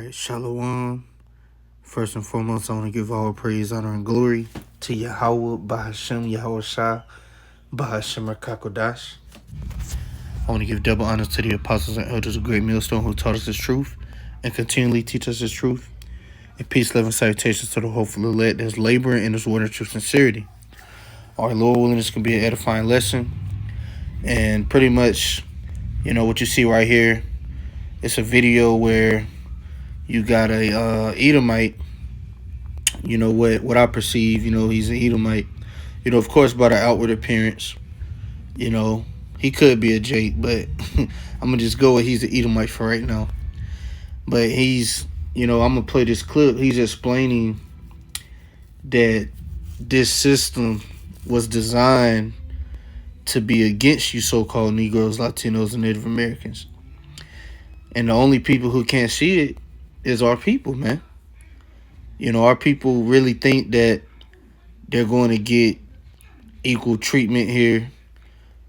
right, Shalom. First and foremost, I want to give all praise, honor, and glory to Yahweh, Bahashem, Yahweh Shah, Bahashem Rakakodash. I want to give double honors to the apostles and elders of Great Millstone who taught us this truth and continually teach us this truth. And peace, love, and salutations to the hopeful elect that's laboring in this word of true sincerity. Our Lord willing, this can be an edifying lesson. And pretty much, what you see right here, it's a video where you got a Edomite. What I perceive, he's an Edomite. Of course, by the outward appearance, he could be a Jake, but I'm gonna just go with he's an Edomite for right now. But he's, I'm gonna play this clip. He's explaining that this system was designed to be against you so-called Negroes, Latinos, and Native Americans. And the only people who can't see it is our people, man. Our people really think that they're going to get equal treatment here.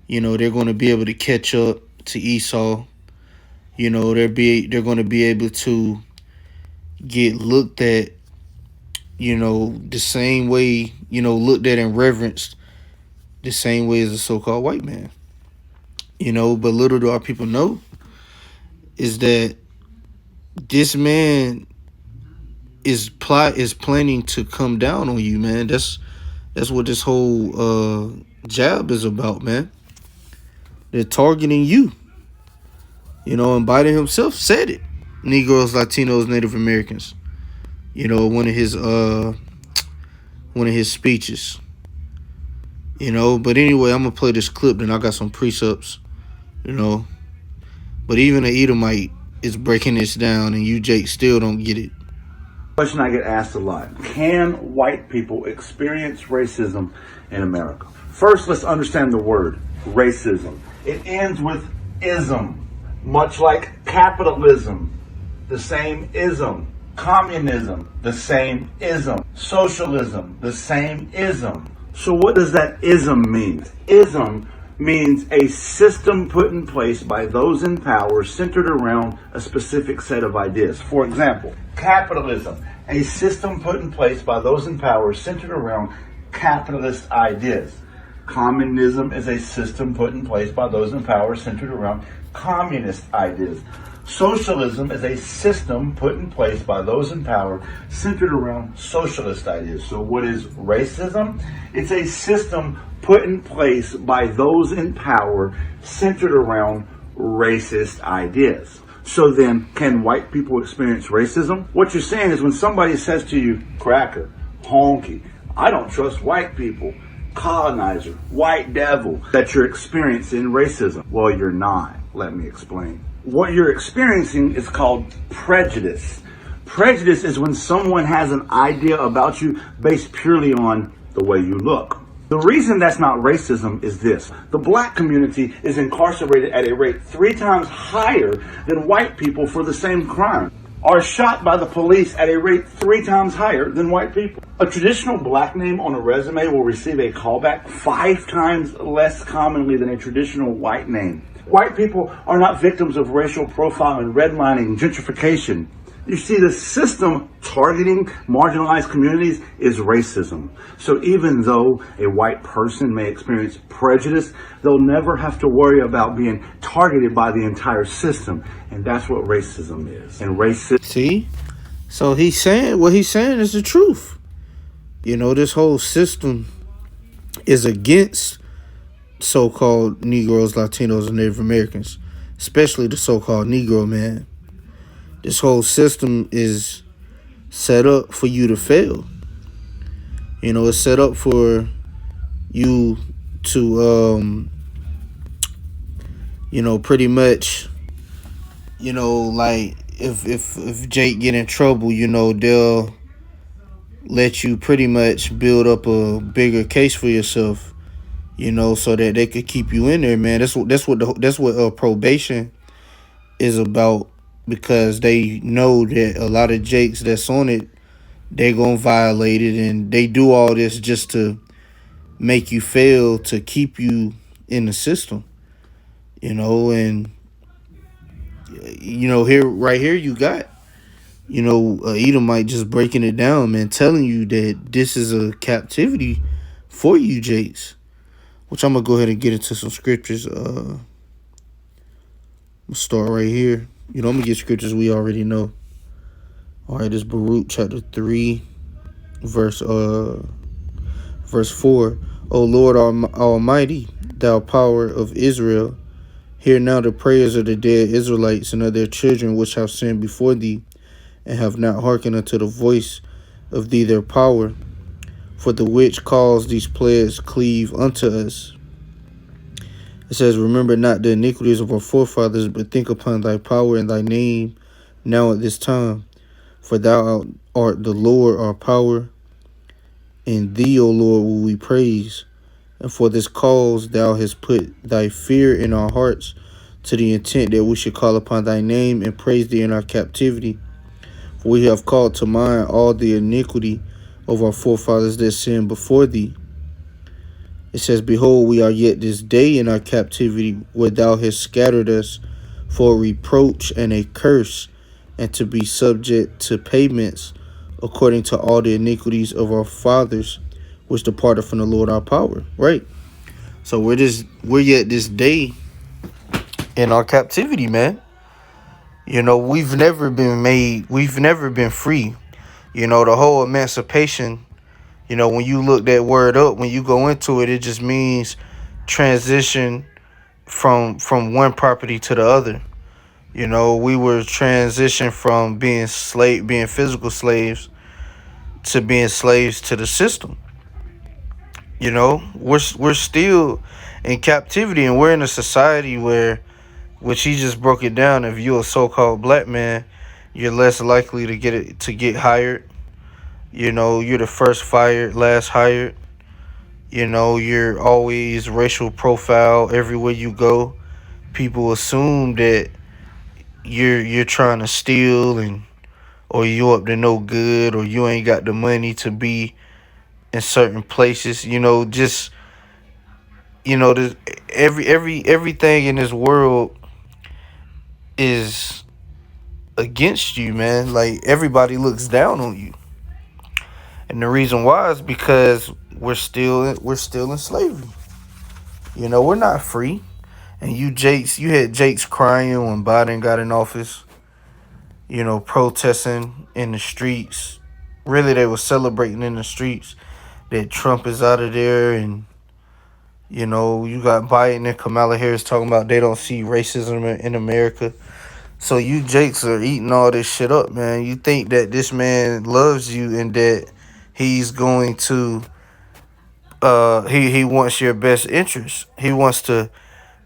They're going to be able to catch up to Esau. They're going to be able to get looked at, the same way, looked at and reverenced the same way as a so-called white man. But little do our people know is that this man is planning to come down on you, man. That's what this whole jab is about, man. They're targeting you. And Biden himself said it. Negroes, Latinos, Native Americans. One of his speeches. But anyway, I'm gonna play this clip, then I got some precepts, But even an Edomite is breaking this down, and you, Jake, still don't get it. Question I get asked a lot: can white people experience racism in America? First, let's understand the word racism. It ends with ism, much like capitalism, the same ism. Communism, the same ism. Socialism, the same ism. So what does that ism mean? Ism means a system put in place by those in power centered around a specific set of ideas. For example, capitalism, a system put in place by those in power centered around capitalist ideas. Communism is a system put in place by those in power centered around communist ideas. Socialism is a system put in place by those in power centered around socialist ideas. So what is racism? It's a system put in place by those in power centered around racist ideas. So then, can white people experience racism? What you're saying is when somebody says to you, cracker, honky, I don't trust white people, colonizer, white devil, that you're experiencing racism. Well, you're not. Let me explain. What you're experiencing is called prejudice. Prejudice is when someone has an idea about you based purely on the way you look. The reason that's not racism is this: the black community is incarcerated at a rate 3 times higher than white people for the same crime, are shot by the police at a rate 3 times higher than white people. A traditional black name on a resume will receive a callback 5 times less commonly than a traditional white name. White people are not victims of racial profiling, redlining, gentrification. You see, the system targeting marginalized communities is racism. So even though a white person may experience prejudice, they'll never have to worry about being targeted by the entire system. And that's what racism is. And racism... See? So what he's saying is the truth. This whole system is against so-called Negroes, Latinos, and Native Americans, especially the so-called Negro man. This whole system is set up for you to fail. It's set up for you to, pretty much, like if Jake get in trouble, they'll let you pretty much build up a bigger case for yourself, so that they could keep you in there, man. That's what probation is about. Because they know that a lot of Jakes that's on it, they're going to violate it. And they do all this just to make you fail, to keep you in the system. And, right here you got, You know, Edomite just breaking it down, man, telling you that this is a captivity for you, Jakes. Which I'm gonna go ahead and get into some scriptures. We'll start right here. You know, I'm gonna get scriptures we already know. All right, this Baruch chapter 3, verse 4. O Lord Almighty, thou power of Israel, hear now the prayers of the dead Israelites and of their children which have sinned before thee, and have not hearkened unto the voice of thee their power, for the which cause these plagues cleave unto us. It says, remember not the iniquities of our forefathers, but think upon thy power and thy name now at this time. For thou art the Lord our power, and thee, O Lord, will we praise. And for this cause thou hast put thy fear in our hearts, to the intent that we should call upon thy name and praise thee in our captivity. For we have called to mind all the iniquity of our forefathers that sinned before thee. It says, behold, we are yet this day in our captivity, where thou hast scattered us for a reproach and a curse, and to be subject to payments according to all the iniquities of our fathers, which departed from the Lord our power. Right. So we're yet this day in our captivity, man. You know, we've never been free. You know, the whole emancipation, you know, when you look that word up, when you go into it, it just means transition from one property to the other. You know, we were transitioned from being physical slaves, to being slaves to the system. You know, we're still in captivity, and we're in a society where, which he just broke it down, if you're a so-called black man, you're less likely to get hired. You know, you're the first fired, last hired. You know, you're always racial profile everywhere you go. People assume that you're trying to steal, and or you up to no good, or you ain't got the money to be in certain places. You know, just, you know, there's everything in this world is against you, man. Like, everybody looks down on you. And the reason why is because we're still in slavery. You know, we're not free. And you had Jakes crying when Biden got in office, you know, protesting in the streets. Really, they were celebrating in the streets that Trump is out of there. And, you know, you got Biden and Kamala Harris talking about they don't see racism in America. So you Jakes are eating all this shit up, man. You think that this man loves you and that he's going to he wants your best interest. He wants to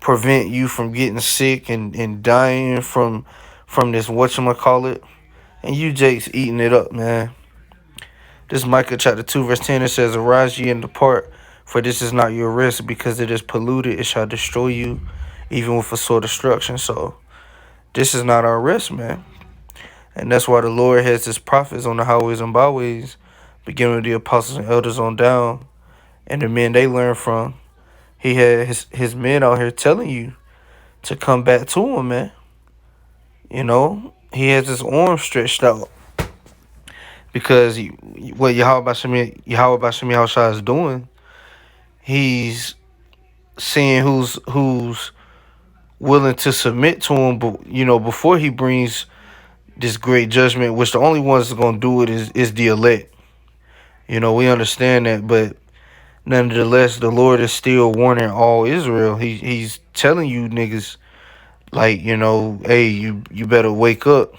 prevent you from getting sick and dying from this whatchamacallit. And you Jakes eating it up, man. This Micah chapter 2 verse 10, it says, arise ye and depart, for this is not your rest, because it is polluted, it shall destroy you, even with a sore destruction. So this is not our rest, man. And that's why the Lord has his prophets on the highways and byways, beginning with the apostles and elders on down, and the men they learn from. He had his men out here telling you to come back to him, man. You know, he has his arm stretched out, because what Yahweh Bashim Yahushua is doing, he's seeing who's willing to submit to him. But, you know, before he brings this great judgment, which the only ones that's gonna do it is the elect. You know, we understand that, but nonetheless, the Lord is still warning all Israel. He's telling you niggas, like, you know, hey, you better wake up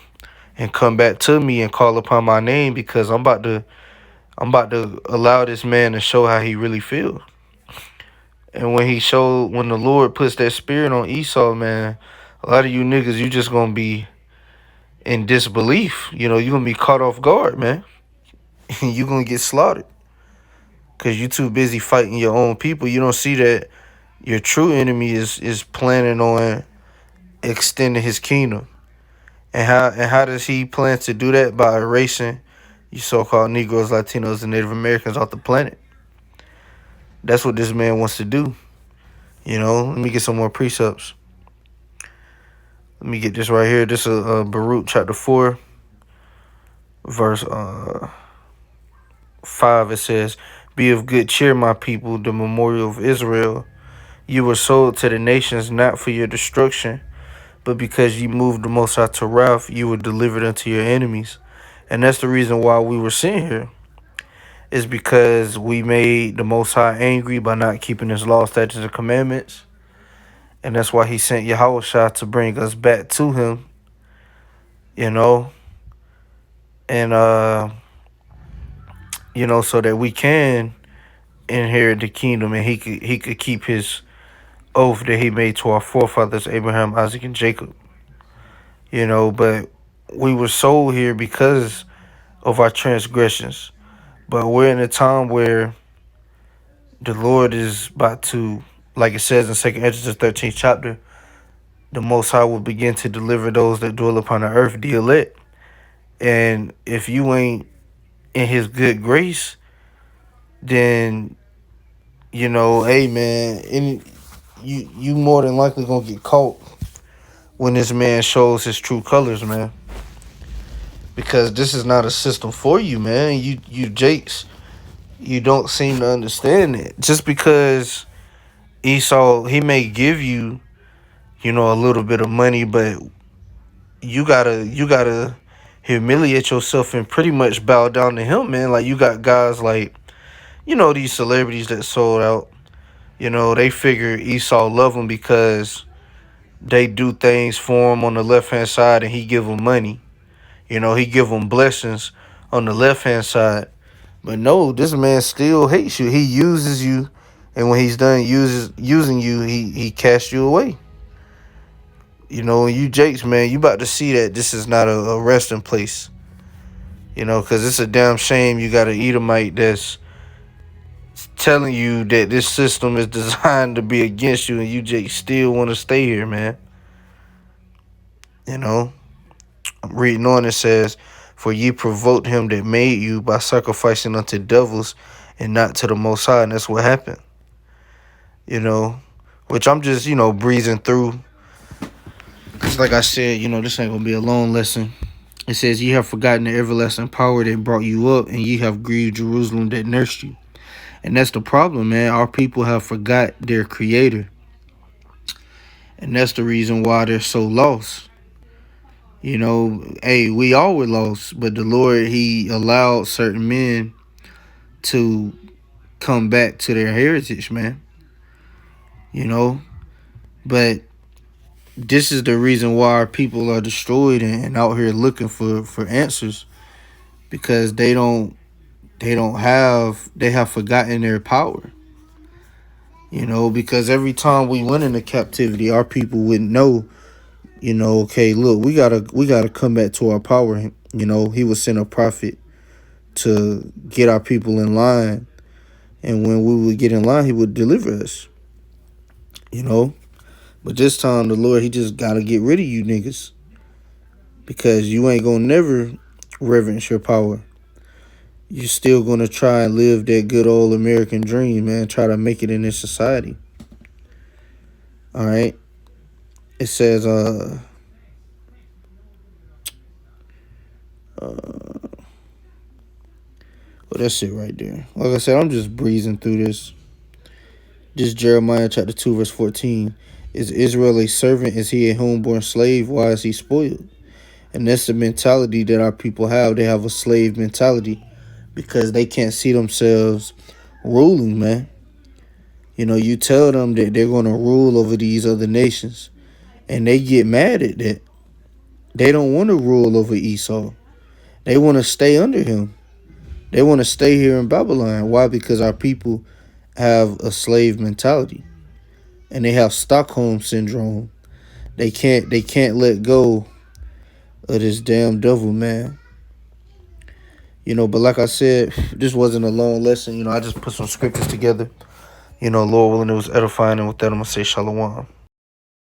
and come back to me and call upon my name, because I'm about to allow this man to show how he really feels. And when the Lord puts that spirit on Esau, man, a lot of you niggas, you just gonna be in disbelief. You know, you're gonna be caught off guard, man. You're gonna get slaughtered, because you're too busy fighting your own people. You don't see that your true enemy is planning on extending his kingdom. And how does he plan to do that? By erasing you so-called Negroes, Latinos, and Native Americans off the planet. That's what this man wants to do. You know, let me get some more precepts. Let me get this right here. This is Baruch chapter 4, verse 5, it says, "Be of good cheer, my people, the memorial of Israel. You were sold to the nations not for your destruction, but because you moved the Most High to wrath, you were delivered unto your enemies." And that's the reason why we were sent here, is because we made the Most High angry by not keeping his law, statutes, and commandments. And that's why he sent Yahushua to bring us back to him, you know, and, you know, so that we can inherit the kingdom, and he could keep his oath that he made to our forefathers, Abraham, Isaac, and Jacob, you know. But we were sold here because of our transgressions. But we're in a time where the Lord is about to, like it says in 2nd Ezra 13th chapter, the Most High will begin to deliver those that dwell upon the earth, the elect. And if you ain't in his good grace, then, you know, hey man, you more than likely gonna get caught when this man shows his true colors, man. Because this is not a system for you, man. You Jakes, you don't seem to understand it. Just because Esau, he may give you, you know, a little bit of money, but you gotta humiliate yourself and pretty much bow down to him, man. Like, you got guys like, you know, these celebrities that sold out. You know, they figure Esau love them because they do things for him on the left-hand side and he give them money. You know, he give them blessings on the left-hand side. But no, this man still hates you. He uses you, and when he's done using you, he casts you away. You know, and you Jakes, man, you about to see that this is not a resting place. You know, because it's a damn shame you got an Edomite that's telling you that this system is designed to be against you, and you Jakes still want to stay here, man. You know, I'm reading on, it says, "For ye provoked him that made you by sacrificing unto devils and not to the Most High." And that's what happened. You know, which I'm just, you know, breezing through. Because like I said, you know, this ain't going to be a long lesson. It says, "Ye have forgotten the everlasting power that brought you up, and ye have grieved Jerusalem that nursed you." And that's the problem, man. Our people have forgot their creator. And that's the reason why they're so lost. You know, hey, we all were lost, but the Lord, he allowed certain men to come back to their heritage, man. You know, but this is the reason why our people are destroyed and out here looking for answers, because they have forgotten their power. You know, because every time we went into captivity, our people wouldn't know, you know, okay, look, we gotta come back to our power. You know, he would send a prophet to get our people in line, and when we would get in line, he would deliver us. You know, but this time the Lord, he just gotta get rid of you niggas, because you ain't gonna never reverence your power. You're still gonna try and live that good old American dream, man. Try to make it in this society. All right. It says, well, that's it right there. Like I said, I'm just breezing through this. This Jeremiah chapter 2, verse 14. "Is Israel a servant? Is he a homeborn slave? Why is he spoiled?" And that's the mentality that our people have. They have a slave mentality because they can't see themselves ruling, man. You know, you tell them that they're going to rule over these other nations, and they get mad at that. They don't want to rule over Esau. They want to stay under him. They want to stay here in Babylon. Why? Because our people have a slave mentality, and they have Stockholm syndrome. They can't let go of this damn devil, man. You know, but like I said, this wasn't a long lesson. You know, I just put some scriptures together. You know, Lord willing, it was edifying. And with that, I'm going to say shalom.